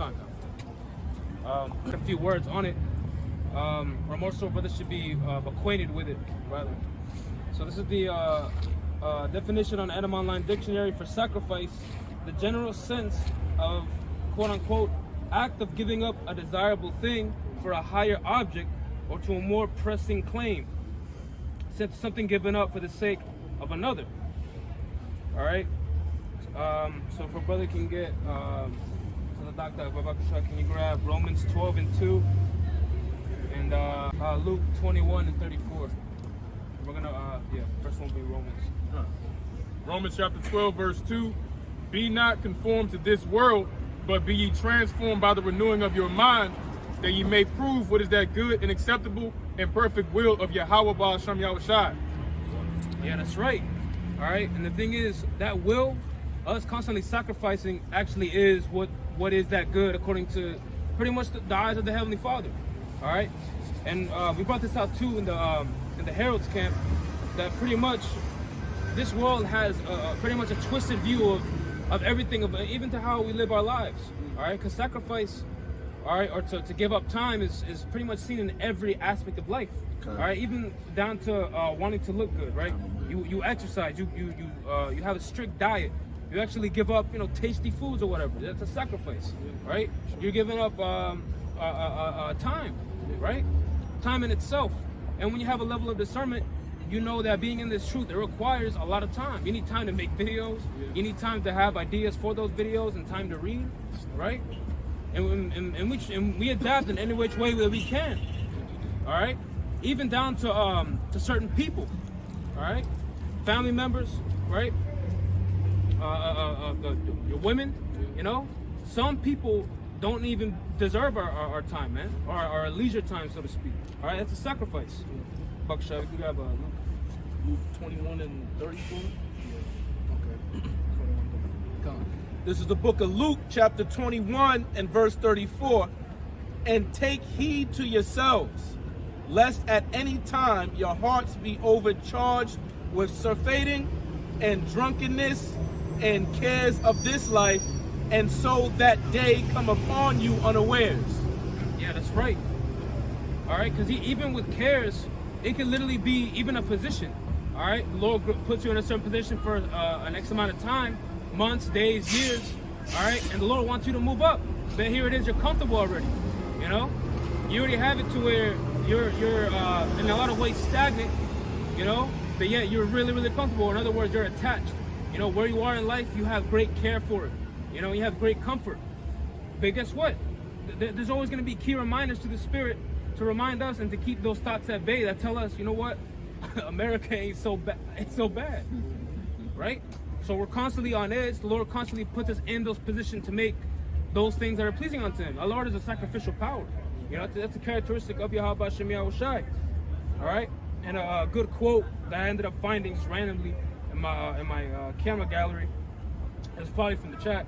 Got a few words on it, or more so, brothers should be acquainted with it, rather. So this is the definition on the Adam Online Dictionary for sacrifice: the general sense of quote-unquote act of giving up a desirable thing for a higher object or to a more pressing claim. Something given up for the sake of another. All right. So if a brother can get, so the doctor, can you grab Romans 12:2 and Luke 21:34? We're gonna, first one will be Romans. Romans chapter 12, verse 2. Be not conformed to this world, but be ye transformed by the renewing of your mind, that ye may prove what is that good and acceptable and perfect will of Yahweh Ba'ashem Yahushai. Yeah, that's right. All right, and the thing is, that will, us constantly sacrificing, actually is what is that good according to pretty much the eyes of the Heavenly Father. All right, and we brought this out too in the Herald's camp, that pretty much this world has pretty much a twisted view of everything, of even to how we live our lives. All right, because sacrifice, all right, or to give up time is pretty much seen in every aspect of life. Okay. All right, even down to wanting to look good, right? You exercise, you have a strict diet. You actually give up, tasty foods or whatever. That's a sacrifice, right? You're giving up time, right? Time in itself. And when you have a level of discernment, you know that being in this truth, it requires a lot of time. You need time to make videos. You need time to have ideas for those videos and time to read, right? And we adapt in any which way that we can, all right? Even down to certain people, all right? Family members, right? Your women, some people don't even deserve our time, man, or our leisure time, so to speak. All right, that's a sacrifice. Buckshot, you have Luke 21:34. Okay. This is the book of Luke, chapter 21 and verse 34. And take heed to yourselves, lest at any time your hearts be overcharged with surfeiting and drunkenness and cares of this life, and so that day come upon you unawares. Yeah, that's right. All right, because even with cares, it can literally be even a position. All right, the Lord puts you in a certain position for an X amount of time, months, days, years. All right, and the Lord wants you to move up. But here it is, you're comfortable already. You already have it to where you're in a lot of ways stagnant. But yet you're really, really comfortable. In other words, you're attached. Where you are in life, you have great care for it. You have great comfort. But guess what? There's always going to be key reminders to the Spirit to remind us and to keep those thoughts at bay that tell us, you know what? America ain't so bad. It's so bad, right? So we're constantly on edge. The Lord constantly puts us in those positions to make those things that are pleasing unto Him. Our Lord is a sacrificial power. That's a characteristic of Yahweh Ba'ashem Yahushai. All right? And a good quote that I ended up finding just randomly in my camera gallery. It's probably from the chat.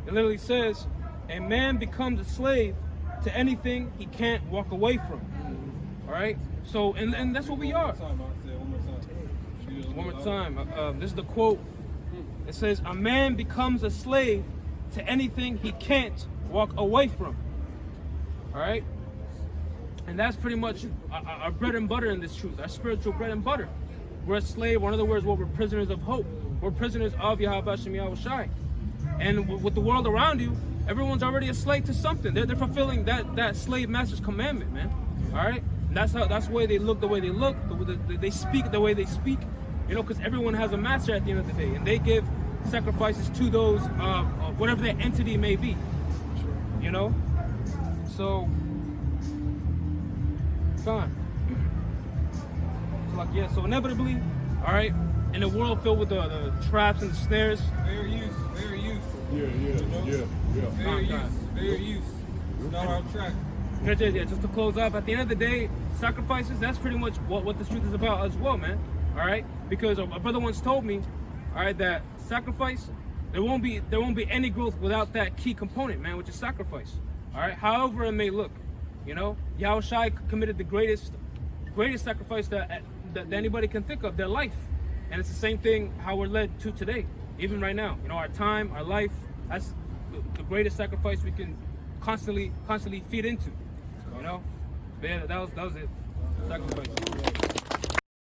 It literally says, "A man becomes a slave to anything he can't walk away from." All right? So, and that's what we are. One more time. This is the quote. It says, "A man becomes a slave to anything he can't walk away from." All right? And that's pretty much our bread and butter in this truth, our spiritual bread and butter. We're a slave, or in other words, we're prisoners of hope. We're prisoners of Yahweh Ba'ashem Yahushai. And with the world around you, everyone's already a slave to something. They're fulfilling that slave master's commandment, man. All right? And that's the way they look, the way they look, they speak the way they speak. Because everyone has a master at the end of the day, and they give sacrifices to those, whatever their entity may be. So, fine. So inevitably, all right, in a world filled with the traps and the snares. Fair use. Yeah. Fair use. Not our track. Just to close off, at the end of the day, sacrifices, that's pretty much what this truth is about as well, man. All right? Because a brother once told me, all right, that sacrifice, there won't be any growth without that key component, man, which is sacrifice. All right? However it may look. Yahushai committed the greatest sacrifice that anybody can think of, their life. And it's the same thing how we're led to today, even right now. Our time, our life, that's the greatest sacrifice we can constantly feed into. You know, but yeah, that was it. Sacrifice.